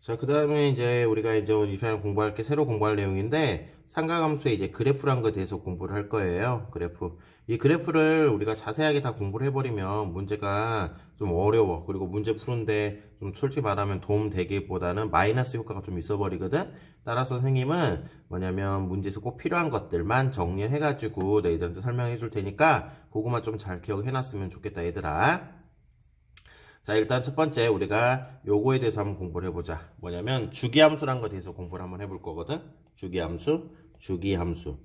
자, 그 다음에 이제 우리가 이제 이 시간에 공부할 게 새로 공부할 내용인데 삼각함수의 이제 그래프란 거에 대해서 공부를 할 거예요. 그래프. 이 그래프를 우리가 자세하게 다 공부를 해버리면 문제가 좀 어려워. 그리고 문제 푸는데 좀 솔직히 말하면 도움 되기보다는 마이너스 효과가 좀 있어버리거든. 따라서 선생님은 뭐냐면 문제에서 꼭 필요한 것들만 정리해가지고 너희들한테 설명해 줄 테니까 그거만 좀 잘 기억해놨으면 좋겠다, 얘들아. 자, 일단 첫 번째 우리가 요거에 대해서 한번 공부를 해보자. 뭐냐면 주기함수란 거에 대해서 공부를 한번 해볼 거거든. 주기함수, 주기함수.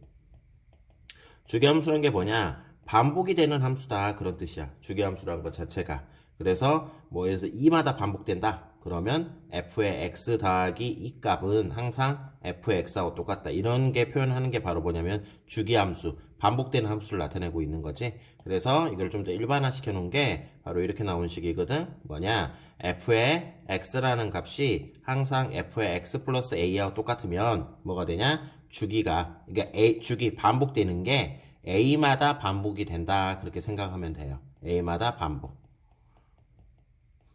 주기함수란 게 뭐냐? 반복이 되는 함수다, 그런 뜻이야. 주기함수라는 것 자체가. 그래서 뭐 예를 들어서 2마다 반복된다. 그러면 f의 x 더하기 이 값은 항상 f의 x하고 똑같다. 이런 게 표현하는 게 바로 뭐냐면 주기함수, 반복되는 함수를 나타내고 있는 거지. 그래서 이걸 좀 더 일반화 시켜 놓은 게 바로 이렇게 나온 식이거든. 뭐냐? f의 x라는 값이 항상 f의 x 플러스 a하고 똑같으면 뭐가 되냐? 주기가, 그러니까 주기 반복되는 게 a마다 반복이 된다. 그렇게 생각하면 돼요. a마다 반복.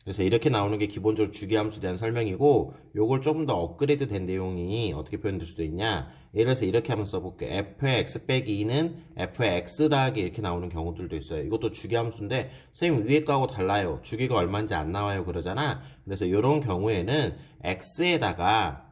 그래서 이렇게 나오는 게 기본적으로 주기함수에 대한 설명이고, 요걸 조금 더 업그레이드 된 내용이 어떻게 표현될 수도 있냐? 예를 들어서 이렇게 한번 써볼게. f의 x 빼기 2는 f의 x 더하기 이렇게 나오는 경우들도 있어요. 이것도 주기함수인데 선생님 위에 거하고 달라요. 주기가 얼마인지 안 나와요, 그러잖아. 그래서 이런 경우에는 x에다가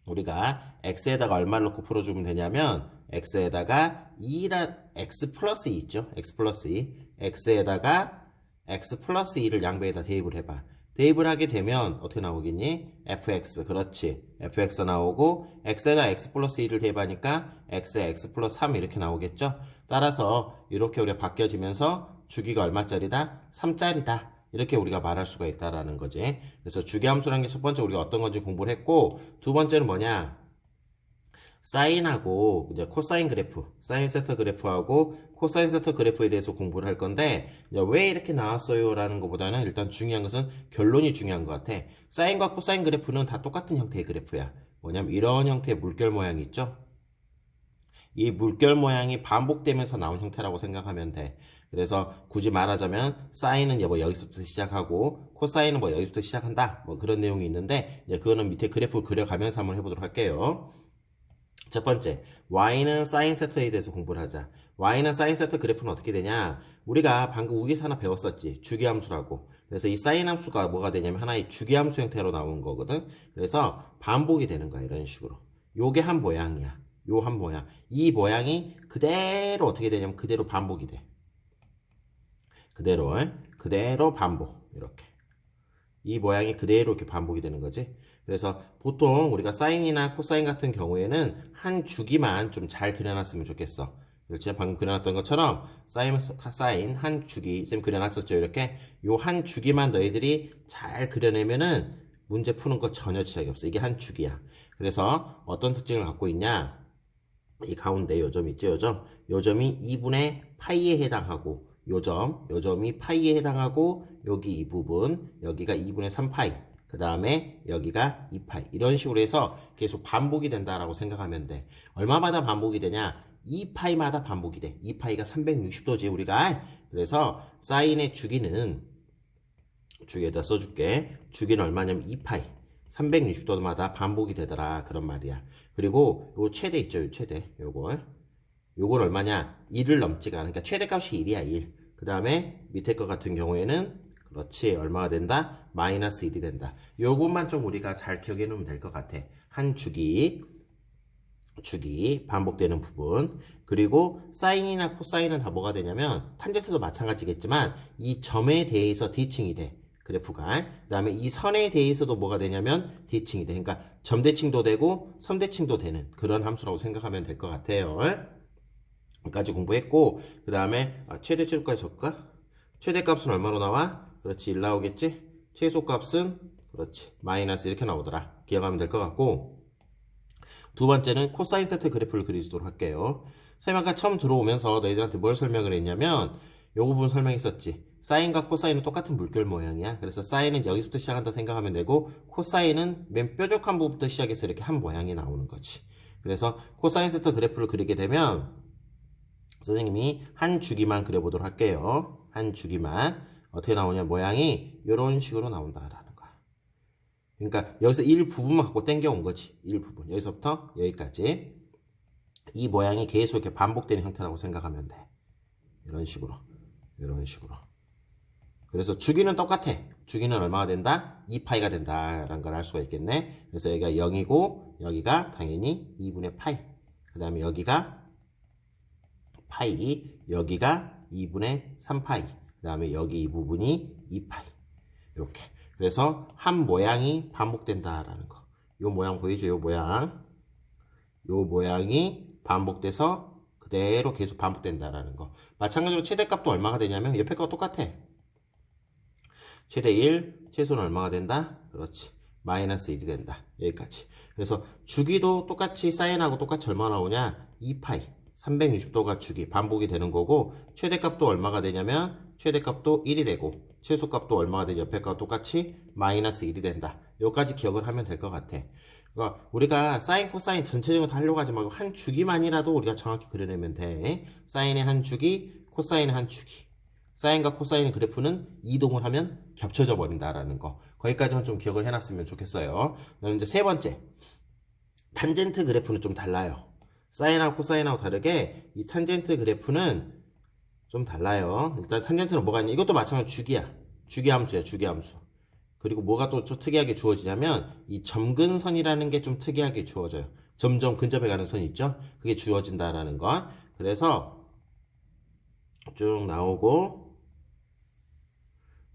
우리가 x에다가 얼마를 넣고 풀어주면 되냐면 x에다가 2라 x 플러스 2 있죠. x 플러스 2. x에다가 x 플러스 2를 양배에다 대입을 해봐. 대입을 하게 되면 어떻게 나오겠니? fx, 그렇지. fx 나오고 x에다 x 플러스 2를 대입하니까 x에 x 플러스 3 이렇게 나오겠죠? 따라서 이렇게 우리가 바뀌어지면서 주기가 얼마짜리다? 3짜리다. 이렇게 우리가 말할 수가 있다라는 거지. 그래서 주기함수라는 게 첫 번째 우리가 어떤 건지 공부를 했고, 두 번째는 뭐냐? 사인하고 이제 코사인 그래프, 사인 세터 그래프하고 코사인 세터 그래프에 대해서 공부를 할 건데, 이제 왜 이렇게 나왔어요? 라는 것보다는 일단 중요한 것은 결론이 중요한 것 같아. 사인과 코사인 그래프는 다 똑같은 형태의 그래프야. 뭐냐면 이런 형태의 물결 모양이 있죠? 이 물결 모양이 반복되면서 나온 형태라고 생각하면 돼. 그래서 굳이 말하자면 사인은 뭐 여기서부터 시작하고 코사인은 뭐 여기서부터 시작한다. 뭐 그런 내용이 있는데 이제 그거는 밑에 그래프를 그려가면서 한번 해보도록 할게요. 첫 번째, y는 사인 세터에 대해서 공부를 하자. y는 사인 세터 그래프는 어떻게 되냐? 우리가 방금 위에서 하나 배웠었지. 주기함수라고. 그래서 이 사인 함수가 뭐가 되냐면 하나의 주기함수 형태로 나오는 거거든. 그래서 반복이 되는 거야, 이런 식으로. 요게 한 모양이야. 요 한 모양. 이 모양이 그대로 어떻게 되냐면 그대로 반복이 돼. 그대로 반복. 이렇게. 이 모양이 그대로 이렇게 반복이 되는 거지. 그래서 보통 우리가 사인이나 코사인 같은 경우에는 한 주기만 좀 잘 그려놨으면 좋겠어. 그렇지? 방금 그려놨던 것처럼 사인 한 주기, 쌤 그려놨었죠. 이렇게 요 한 주기만 너희들이 잘 그려내면은 문제 푸는 거 전혀 지장이 없어. 이게 한 주기야. 그래서 어떤 특징을 갖고 있냐? 이 가운데 요점 있죠, 요점. 요점이 2분의 파이에 해당하고, 요점이 파이에 해당하고, 여기 이 부분, 여기가 2분의 3파이, 그 다음에 여기가 2파이. 이런 식으로 해서 계속 반복이 된다라고 생각하면 돼. 얼마마다 반복이 되냐? 2파이마다 반복이 돼. 2파이가 360도지, 우리가. 그래서 사인의 주기는, 주기에다 써줄게. 주기는 얼마냐면 2파이. 360도마다 반복이 되더라. 그런 말이야. 그리고 요 최대 있죠, 요 최대. 요건 얼마냐? 1을 넘지가 않아. 그러니까 최대값이 1이야, 1. 그 다음에 밑에 거 같은 경우에는 그렇지, 얼마가 된다? 마이너스 1이 된다. 요것만 좀 우리가 잘 기억해 놓으면 될 것 같아. 한 주기 반복되는 부분. 그리고 사인이나 코사인은 다 뭐가 되냐면 탄젠트도 마찬가지겠지만 이 점에 대해서 대칭이 돼. 그래프가. 그 다음에 이 선에 대해서도 뭐가 되냐면 대칭이 돼. 그러니까 점대칭도 되고 선대칭도 되는 그런 함수라고 생각하면 될 것 같아요. 여기까지 공부했고, 그 다음에 최대치로까지 적을까? 최대값은 얼마로 나와? 그렇지, 1 나오겠지? 최소값은 그렇지, 마이너스 이렇게 나오더라. 기억하면 될 것 같고, 두 번째는 코사인 세트 그래프를 그리도록 할게요. 선생님 아까 처음 들어오면서 너희들한테 뭘 설명을 했냐면 요 부분 설명했었지. 사인과 코사인은 똑같은 물결 모양이야. 그래서 사인은 여기서부터 시작한다 생각하면 되고 코사인은 맨 뾰족한 부분부터 시작해서 이렇게 한 모양이 나오는 거지. 그래서 코사인 세트 그래프를 그리게 되면 선생님이 한 주기만 그려보도록 할게요. 한 주기만. 어떻게 나오냐, 모양이 이런 식으로 나온다라는 거야. 그러니까 여기서 일부분만 갖고 땡겨온 거지. 일부분. 여기서부터 여기까지. 이 모양이 계속 이렇게 반복되는 형태라고 생각하면 돼. 이런 식으로. 이런 식으로. 그래서 주기는 똑같아. 주기는 얼마가 된다? 2파이가 된다라는 걸 알 수가 있겠네. 그래서 여기가 0이고 여기가 당연히 2분의 파이. 그 다음에 여기가 파이, 여기가 2분의 3파이. 그 다음에 여기 이 부분이 2파이. 이렇게. 그래서 한 모양이 반복된다라는 거. 요 모양 보이죠? 요 모양. 요 모양이 반복돼서 그대로 계속 반복된다라는 거. 마찬가지로 최대값도 얼마가 되냐면 옆에 거와 똑같아. 최대 1, 최소는 얼마가 된다? 그렇지. 마이너스 1이 된다. 여기까지. 그래서 주기도 똑같이 사인하고 똑같이 얼마 나오냐? 2파이. 360도가 주기 반복이 되는 거고 최대값도 얼마가 되냐면 최대값도 1이 되고 최소값도 얼마가 되냐? 옆에 거와 똑같이 마이너스 1이 된다. 여기까지 기억을 하면 될 것 같아. 그러니까 우리가 사인, 코사인 전체적으로 다 하려고 하지 말고 한 주기만이라도 우리가 정확히 그려내면 돼. 사인의 한 주기, 코사인의 한 주기. 사인과 코사인 그래프는 이동을 하면 겹쳐져 버린다라는 거. 거기까지만 좀 기억을 해놨으면 좋겠어요. 그다음 이제 세 번째. 탄젠트 그래프는 좀 달라요. 사인하고 코사인하고 다르게 이 탄젠트 그래프는 좀 달라요. 일단 탄젠트는 뭐가 있냐? 이것도 마찬가지로 주기야. 주기 함수야, 주기 함수. 그리고 뭐가 또 좀 특이하게 주어지냐면 이 점근선이라는 게 좀 특이하게 주어져요. 점점 근접해 가는 선 있죠? 그게 주어진다라는 거. 그래서 쭉 나오고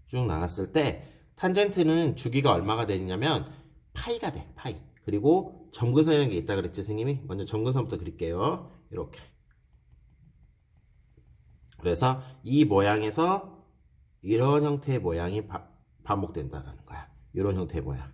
쭉 나갔을 때 탄젠트는 주기가 얼마가 되냐면 파이가 돼. 파이. 그리고 점근선이라는 게 있다 그랬지 선생님이? 먼저 점근선부터 그릴게요. 이렇게. 그래서 이 모양에서 이런 형태의 모양이 반복된다라는 거야. 이런 형태의 모양.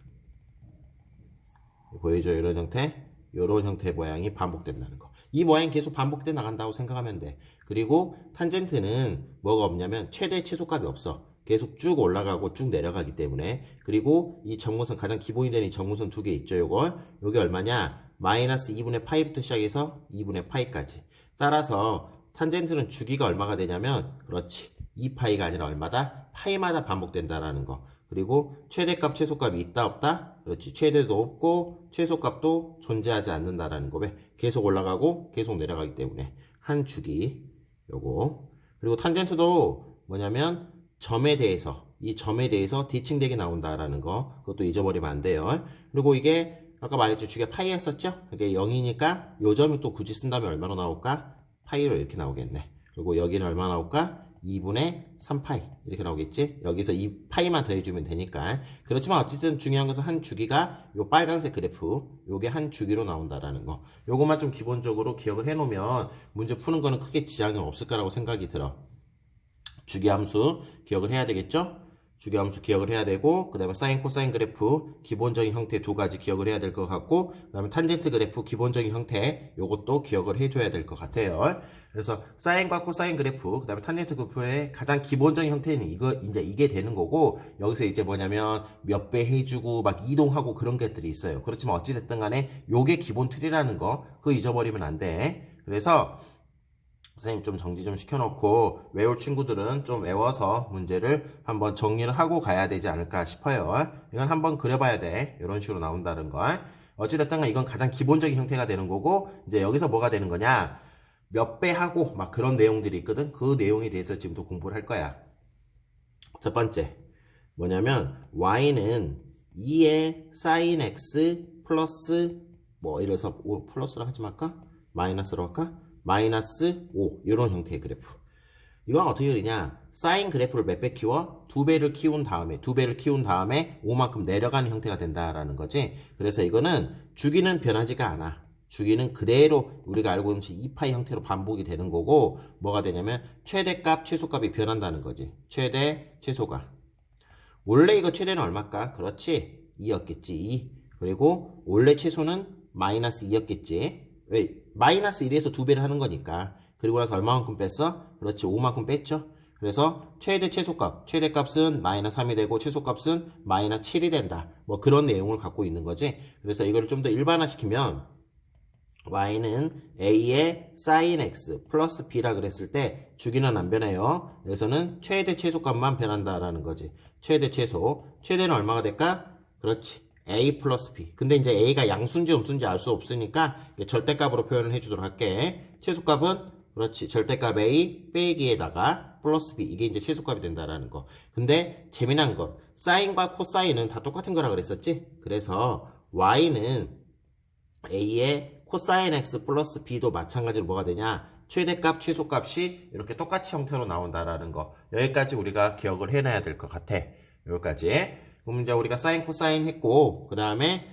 보이죠? 이런 형태. 이런 형태의 모양이 반복된다는 거. 이 모양이 계속 반복돼 나간다고 생각하면 돼. 그리고 탄젠트는 뭐가 없냐면 최대 최소값이 없어. 계속 쭉 올라가고 쭉 내려가기 때문에. 그리고 이 점근선 가장 기본이 되는 이 점근선 두 개 있죠. 요게 얼마냐? 마이너스 2분의 파이부터 시작해서 2분의 파이까지. 따라서 탄젠트는 주기가 얼마가 되냐면 그렇지. 2파이가 아니라 얼마다? 파이마다 반복된다라는 거. 그리고 최대값, 최소값이 있다 없다? 그렇지. 최대도 없고 최소값도 존재하지 않는다라는 거. 왜? 계속 올라가고 계속 내려가기 때문에 한 주기 요거. 그리고 탄젠트도 뭐냐면 점에 대해서 이 점에 대해서 대칭되게 나온다라는 거. 그것도 잊어버리면 안 돼요. 그리고 이게 아까 말했죠. 주기가 파이였었죠? 이게 0이니까 요 점이 또 굳이 쓴다면 얼마로 나올까? 파이로 이렇게 나오겠네. 그리고 여기는 얼마 나올까? 2분의 3파이 이렇게 나오겠지? 여기서 이 파이만 더해주면 되니까. 그렇지만 어쨌든 중요한 것은 한 주기가 요 빨간색 그래프 요게 한 주기로 나온다라는 거. 요것만 좀 기본적으로 기억을 해놓으면 문제 푸는 거는 크게 지장이 없을 거라고 생각이 들어. 주기함수 기억을 해야 되겠죠? 주기함수 기억을 해야 되고, 그 다음에 사인, 코사인 그래프 기본적인 형태 두 가지 기억을 해야 될 것 같고, 그 다음에 탄젠트 그래프 기본적인 형태 요것도 기억을 해줘야 될 것 같아요. 그래서 사인과 코사인 그래프, 그 다음에 탄젠트 그래프의 가장 기본적인 형태는 이게 되는 거고, 여기서 이제 뭐냐면 몇 배 해주고 막 이동하고 그런 것들이 있어요. 그렇지만 어찌됐든 간에 요게 기본 틀이라는 거, 그거 잊어버리면 안 돼. 그래서 선생님 좀 정리 좀 시켜놓고 외울 친구들은 좀 외워서 문제를 한번 정리를 하고 가야 되지 않을까 싶어요. 이건 한번 그려봐야 돼. 이런 식으로 나온다는 거. 어찌됐든 이건 가장 기본적인 형태가 되는 거고, 이제 여기서 뭐가 되는 거냐? 몇 배 하고 막 그런 내용들이 있거든. 그 내용에 대해서 지금도 공부를 할 거야. 첫 번째 뭐냐면 y는 2의 sin x 플러스 뭐 이래서 플러스로 하지 말까? 마이너스로 할까? 마이너스 5 이런 형태의 그래프. 이건 어떻게 그리냐? 사인 그래프를 몇 배 키워? 2배를 키운 다음에 5만큼 내려가는 형태가 된다라는 거지. 그래서 이거는 주기는 변하지가 않아. 주기는 그대로 우리가 알고 있는 2파이 형태로 반복이 되는 거고, 뭐가 되냐면 최대값, 최소값이 변한다는 거지. 최대, 최소가. 원래 이거 최대는 얼마일까? 그렇지. 2였겠지. 2. 그리고 원래 최소는 마이너스 2였겠지. 왜? 마이너스 1에서 2배를 하는 거니까. 그리고 나서 얼마만큼 뺐어? 그렇지. 5만큼 뺐죠. 그래서 최대 최소값, 최대값은 마이너스 3이 되고 최소값은 마이너스 7이 된다. 뭐 그런 내용을 갖고 있는 거지. 그래서 이걸 좀 더 일반화시키면 y는 a의 sin x 플러스 b라 그랬을 때 주기는 안 변해요. 여기서는 최대 최소값만 변한다라는 거지. 최대 최소. 최대는 얼마가 될까? 그렇지. a 플러스 b. 근데 이제 a가 양수인지 음수인지 알 수 없으니까 절대값으로 표현을 해주도록 할게. 최소값은 그렇지. 절대값 a 빼기에다가 플러스 b. 이게 이제 최소값이 된다라는 거. 근데 재미난 거. 사인과 코사인은 다 똑같은 거라 그랬었지? 그래서 y는 a의 코사인 x 플러스 b도 마찬가지로 뭐가 되냐? 최대값, 최소값이 이렇게 똑같이 형태로 나온다라는 거. 여기까지 우리가 기억을 해놔야 될 것 같아. 여기까지. 그럼 이제 우리가 사인, 코사인 했고, 그 다음에,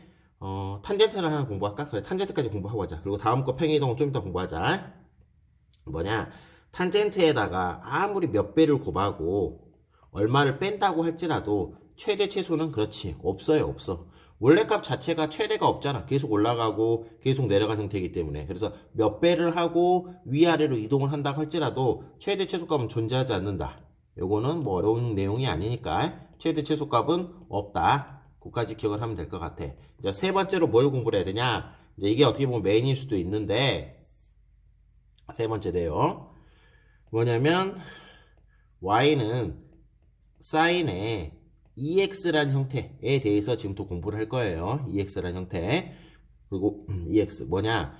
탄젠트를 하나 공부할까? 그래, 탄젠트까지 공부하고 하자. 그리고 다음 거 팽이동은 좀 이따 공부하자. 뭐냐? 탄젠트에다가 아무리 몇 배를 곱하고, 얼마를 뺀다고 할지라도, 최대, 최소는 그렇지. 없어요, 없어. 원래 값 자체가 최대가 없잖아. 계속 올라가고 계속 내려가는 형태이기 때문에. 그래서 몇 배를 하고 위아래로 이동을 한다고 할지라도 최대 최소값은 존재하지 않는다. 요거는 뭐 어려운 내용이 아니니까 최대 최소값은 없다. 그까지 기억을 하면 될 것 같아. 이제 세 번째로 뭘 공부를 해야 되냐? 이제 이게 어떻게 보면 메인일 수도 있는데 세 번째 내용 뭐냐면 y는 사인의 EX라는 형태에 대해서 지금 또 공부를 할 거예요. EX라는 형태. 그리고 EX 뭐냐?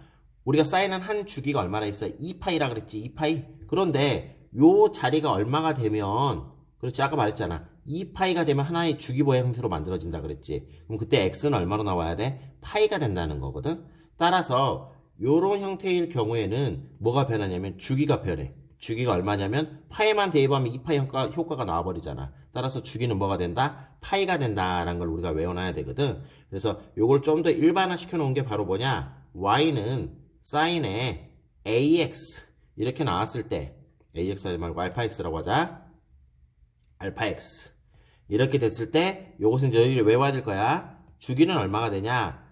우리가 사인한 한 주기가 얼마나 있어? 2파이라 그랬지. 2파이. 그런데 요 자리가 얼마가 되면 그렇지. 아까 말했잖아. 2파이가 되면 하나의 주기모의 형태로 만들어진다 그랬지. 그럼 그때 X는 얼마로 나와야 돼? 파이가 된다는 거거든. 따라서 요런 형태일 경우에는 뭐가 변하냐면 주기가 변해. 주기가 얼마냐면 파이만 대입하면 2파이 효과가 나와버리잖아. 따라서 주기는 뭐가 된다? 파이가 된다라는 걸 우리가 외워놔야 되거든. 그래서 요걸 좀 더 일반화 시켜놓은 게 바로 뭐냐? y는 사인의 ax 이렇게 나왔을 때 ax 하지 말고 알파 x라고 하자. 알파 x 이렇게 됐을 때 요것은 이제 여기를 외워야 될 거야. 주기는 얼마가 되냐?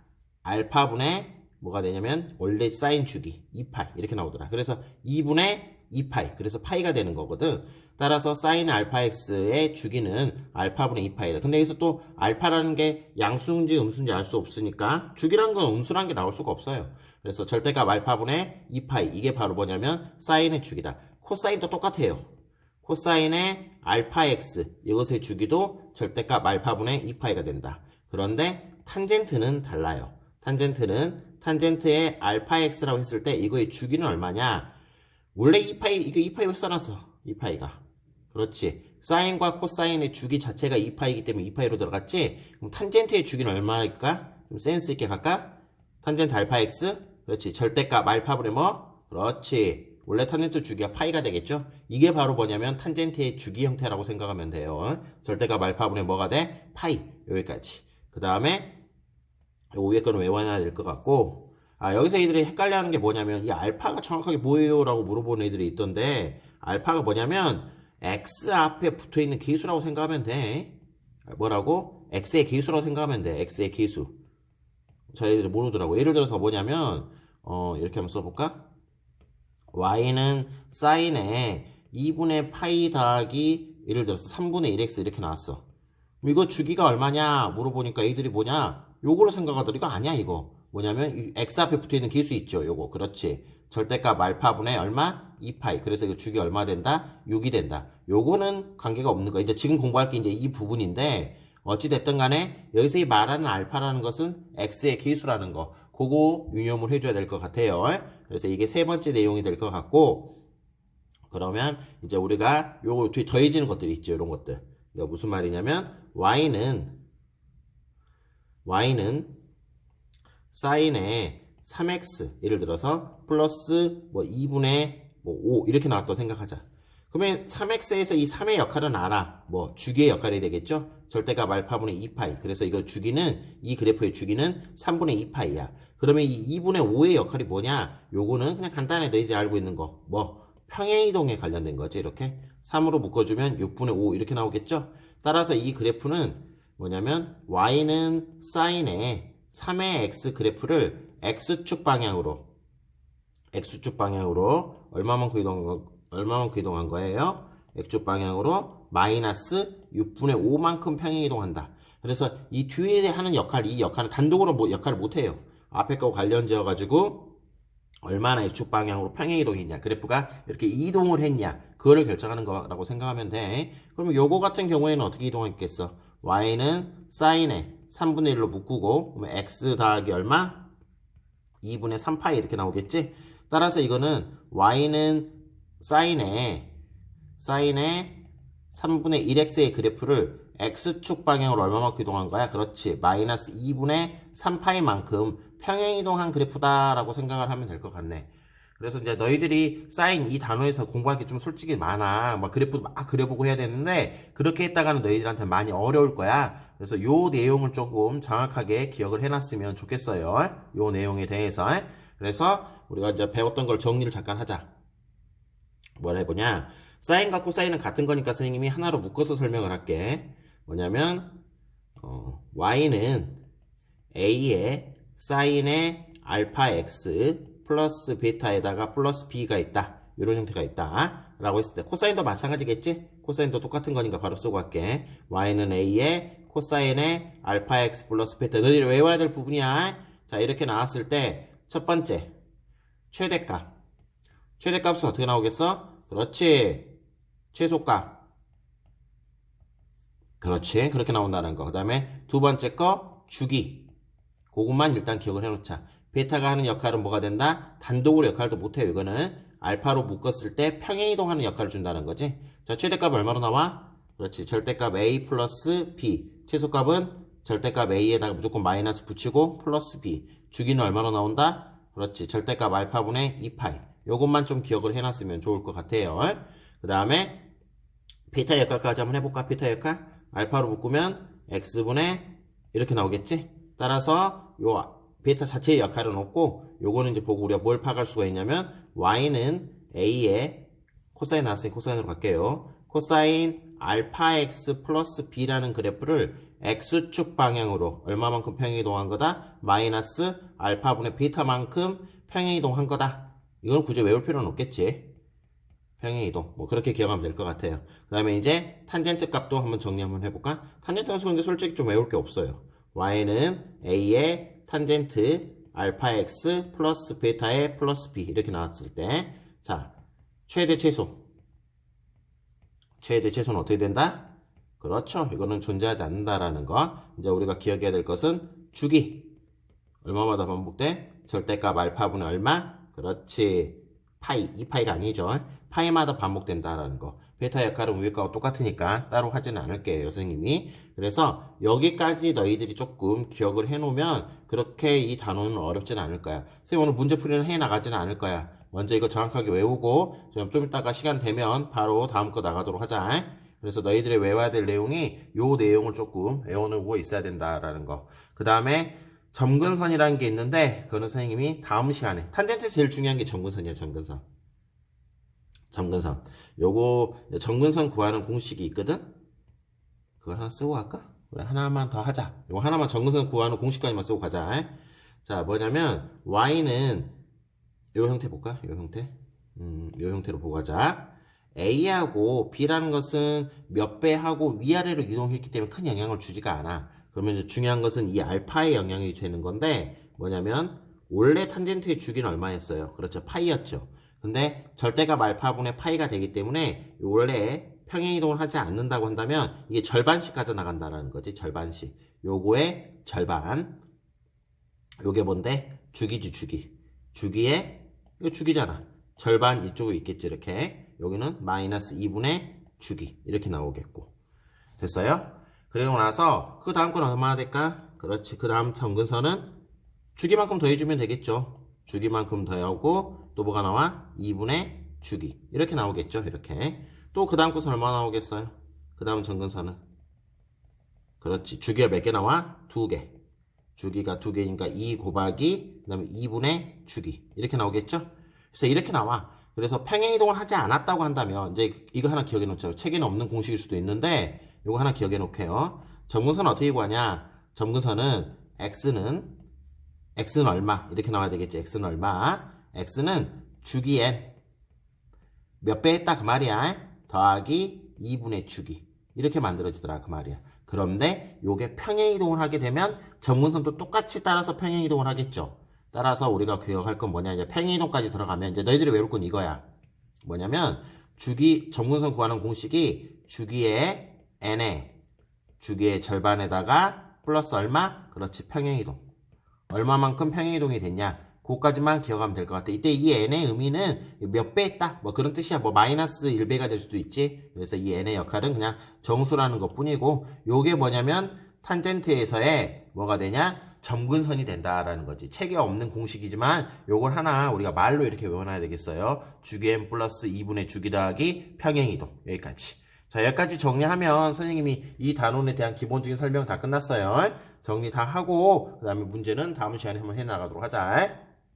알파분의 뭐가 되냐면 원래 사인 주기 2파이 이렇게 나오더라. 그래서 2분의 2파이 그래서 파이가 되는 거거든. 따라서 사인 알파 x의 주기는 알파분의 2파이다. 근데 여기서 또 알파라는 게 양수인지 음수인지 알 수 없으니까 주기란 건 음수란 게 나올 수가 없어요. 그래서 절대값 알파분의 2파이 이게 바로 뭐냐면 사인의 주기다. 코사인도 똑같아요. 코사인의 알파 x 이것의 주기도 절대값 알파분의 2파이가 된다. 그런데 탄젠트는 달라요. 탄젠트의 알파 x라고 했을 때 이거의 주기는 얼마냐? 원래 2파이, 이거 2파이 왜 써놨어? 2파이가. 그렇지. 사인과 코사인의 주기 자체가 2파이기 때문에 2파이로 들어갔지? 그럼 탄젠트의 주기는 얼마일까? 좀 센스 있게 갈까? 탄젠트 알파 x? 그렇지. 절대값 알파분의 뭐? 그렇지. 원래 탄젠트 주기가 파이가 되겠죠? 이게 바로 뭐냐면 탄젠트의 주기 형태라고 생각하면 돼요. 절대값 알파분의 뭐가 돼? 파이. 여기까지. 그 다음에 요 위에 거는 외워놔야 될 것 같고 여기서 애들이 헷갈려하는 게 뭐냐면 이 알파가 정확하게 뭐예요? 라고 물어보는 애들이 있던데 알파가 뭐냐면 x 앞에 붙어있는 기수라고 생각하면 돼. 뭐라고? x의 기수라고 생각하면 돼. x의 기수. 잘 애들이 모르더라고. 예를 들어서 뭐냐면 이렇게 한번 써볼까? y는 사인에 2분의 파이 더하기 예를 들어서 3분의 1x 이렇게 나왔어. 이거 주기가 얼마냐 물어보니까 애들이 뭐냐? 요거로 생각하더니 이거 아니야 이거. 뭐냐면 x 앞에 붙어있는 기수 있죠. 요거. 그렇지. 절대값 알파분의 얼마? 2파이. 그래서 이거 주기 얼마 된다? 6이 된다. 요거는 관계가 없는 거야. 이제 지금 공부할 게 이제 이 부분인데 어찌됐든 간에 여기서 이 말하는 알파라는 것은 x의 기수라는 거. 그거 유념을 해줘야 될 것 같아요. 그래서 이게 세 번째 내용이 될 것 같고 그러면 이제 우리가 요거 뒤에 더해지는 것들이 있죠. 이런 것들. 이거 무슨 말이냐면 y는 사인의 3x 예를 들어서 플러스 뭐 2분의 뭐 5 이렇게 나왔다고 생각하자. 그러면 3x에서 이 3의 역할은 알아. 뭐 주기의 역할이 되겠죠. 절대값 알파분의 2파이. 그래서 이거 주기는 이 그래프의 주기는 3분의 2파이야. 그러면 이 2분의 5의 역할이 뭐냐? 요거는 그냥 간단히 너희들이 알고 있는 거. 뭐 평행이동에 관련된 거지. 이렇게 3으로 묶어주면 6분의 5 이렇게 나오겠죠. 따라서 이 그래프는 뭐냐면 y는 사인의 3의 x 그래프를 x축 방향으로 얼마만큼 이동한 거예요? x축 방향으로 마이너스 6분의 5만큼 평행이동한다. 그래서 이 뒤에 하는 이 역할은 단독으로 역할을 못해요. 앞에 거하고 관련 지어가지고 얼마나 x축 방향으로 평행이동했냐 그래프가 이렇게 이동을 했냐 그거를 결정하는 거라고 생각하면 돼. 그러면 요거 같은 경우에는 어떻게 이동했겠어? y는 사인의 3분의 1로 묶고 그러면 x 더하기 얼마? 2분의 3파이 이렇게 나오겠지? 따라서 이거는 y는 사인의 3분의 1x의 그래프를 x축 방향으로 얼마만큼 이동한 거야? 그렇지. 마이너스 2분의 3파이만큼 평행이동한 그래프다라고 생각을 하면 될 것 같네. 그래서 이제 너희들이 사인 이 단어에서 공부할 게 좀 솔직히 많아. 막 그래프도 막 그려보고 해야 되는데 그렇게 했다가는 너희들한테 많이 어려울 거야. 그래서 요 내용을 조금 정확하게 기억을 해놨으면 좋겠어요. 요 내용에 대해서. 그래서 우리가 이제 배웠던 걸 정리를 잠깐 하자. 뭘 해보냐? 사인과 코사인은 같은 거니까 선생님이 하나로 묶어서 설명을 할게. 뭐냐면 y는 a의 사인의 알파 x 플러스 베타에다가 플러스 b가 있다. 이런 형태가 있다. 라고 했을 때 코사인도 마찬가지겠지? 코사인도 똑같은 거니까 바로 쓰고 갈게. y는 a의 코사인의 알파 x 플러스 베타. 너희들이 외워야 될 부분이야. 자, 이렇게 나왔을 때 첫 번째 최대값. 최대값은 어떻게 나오겠어? 그렇지. 최소값. 그렇지. 그렇게 나온다는 거. 그 다음에 두 번째 거 주기. 그것만 일단 기억을 해놓자. 베타가 하는 역할은 뭐가 된다? 단독으로 역할도 못해요. 이거는 알파로 묶었을 때 평행이동하는 역할을 준다는 거지. 자, 최대값 얼마로 나와? 그렇지. 절대값 a 플러스 b. 최소값은 절대값 a에다가 무조건 마이너스 붙이고 플러스 b. 주기는 얼마로 나온다? 그렇지. 절대값 알파분의 2파이. 요것만 좀 기억을 해놨으면 좋을 것 같아요. 그 다음에 베타 역할까지 한번 해볼까? 베타 역할 알파로 묶으면 x분의 이렇게 나오겠지? 따라서 요 베타 자체의 역할은 없고 요거는 이제 보고 우리가 뭘 파악할 수가 있냐면 y는 a의 코사인 나왔으니 코사인으로 갈게요. 코사인 알파 x 플러스 b라는 그래프를 x축 방향으로 얼마만큼 평행이동한 거다? 마이너스 알파분의 베타만큼 평행이동한 거다. 이건 굳이 외울 필요는 없겠지. 평행이동. 뭐 그렇게 기억하면 될 것 같아요. 그 다음에 이제 탄젠트 값도 한번 정리 한번 해볼까? 탄젠트 함수 근데 솔직히 좀 외울 게 없어요. y는 a의 탄젠트 알파 x 플러스 베타의 플러스 b 이렇게 나왔을 때 자, 최대 최소. 최대 최소는 어떻게 된다? 그렇죠. 이거는 존재하지 않는다라는 거. 이제 우리가 기억해야 될 것은 주기. 얼마마다 반복돼? 절대값 알파분의 얼마? 그렇지. 파이. 이 파이가 아니죠. 파이마다 반복된다라는 거. 베타 역할은 위에 거와 똑같으니까 따로 하지는 않을게요, 선생님이. 그래서 여기까지 너희들이 조금 기억을 해놓으면 그렇게 이 단어는 어렵진 않을 거야. 선생님 오늘 문제풀이는 해나가지는 않을 거야. 먼저 이거 정확하게 외우고 좀 이따가 시간 되면 바로 다음 거 나가도록 하자. 그래서 너희들이 외워야 될 내용이 요 내용을 조금 외워놓고 있어야 된다라는 거. 그 다음에 점근선이라는 게 있는데 그거는 선생님이 다음 시간에 탄젠트에서 제일 중요한 게 점근선이야. 점근선. 요거 점근선 구하는 공식이 있거든. 그걸 하나 쓰고 갈까? 그래, 하나만 더 하자. 요거 하나만 점근선 구하는 공식까지만 쓰고 가자. 자, 뭐냐면 y는 요 형태 볼까? 요 형태. 요 형태로 보고 가자. a하고 b라는 것은 몇 배 하고 위아래로 이동했기 때문에 큰 영향을 주지가 않아. 그러면 이제 중요한 것은 이 알파의 영향이 되는 건데 뭐냐면 원래 탄젠트의 주기는 얼마였어요? 그렇죠. 파이였죠. 근데 절대값 알파분의 파이가 되기 때문에 원래 평행이동을 하지 않는다고 한다면 이게 절반씩 가져나간다는 거지. 절반씩. 요거의 절반. 요게 뭔데? 주기지 주기. 주기에 이거 주기잖아. 절반 이쪽에 있겠지. 이렇게. 여기는 마이너스 2분의 주기. 이렇게 나오겠고. 됐어요? 그리고 나서 그 다음 건 얼마나 될까? 그렇지. 그 다음 점근선은 주기만큼 더해주면 되겠죠. 주기만큼 더하고 또 뭐가 나와? 2분의 주기. 이렇게 나오겠죠. 이렇게. 또 그 다음 것은 얼마나 나오겠어요? 그 다음 점근선은 그렇지. 주기가 몇 개 나와? 2개. 주기가 2개니까 2 곱하기 그 다음에 2분의 주기. 이렇게 나오겠죠? 그래서 이렇게 나와. 그래서 평행이동을 하지 않았다고 한다면 이제 이거 하나 기억해 놓죠. 책에는 없는 공식일 수도 있는데 이거 하나 기억해 놓게요. 점근선은 어떻게 구하냐? 점근선은 x는 얼마? 이렇게 나와야 되겠지. x는 얼마? x는 주기엔 몇 배 했다 그 말이야. 더하기 2분의 주기. 이렇게 만들어지더라 그 말이야. 그런데 요게 평행이동을 하게 되면 점근선도 똑같이 따라서 평행이동을 하겠죠. 따라서 우리가 기억할 건 뭐냐? 이제 평행이동까지 들어가면 이제 너희들이 외울 건 이거야. 뭐냐면 주기 점근선 구하는 공식이 주기의 n에 주기의 절반에다가 플러스 얼마? 그렇지, 평행이동. 얼마만큼 평행이동이 됐냐? 그거까지만 기억하면 될 것 같아. 이때 이 n의 의미는 몇 배 했다? 뭐 그런 뜻이야. 뭐 마이너스 1배가 될 수도 있지. 그래서 이 n의 역할은 그냥 정수라는 것 뿐이고, 요게 뭐냐면 탄젠트에서의 뭐가 되냐? 점근선이 된다라는 거지. 책에 없는 공식이지만 요걸 하나 우리가 말로 이렇게 외워놔야 되겠어요. 주기 n 플러스 2분의 주기 더하기 평행이동. 여기까지. 자, 여기까지 정리하면 선생님이 이 단원에 대한 기본적인 설명 다 끝났어요. 정리 다 하고 그 다음에 문제는 다음 시간에 한번 해나가도록 하자.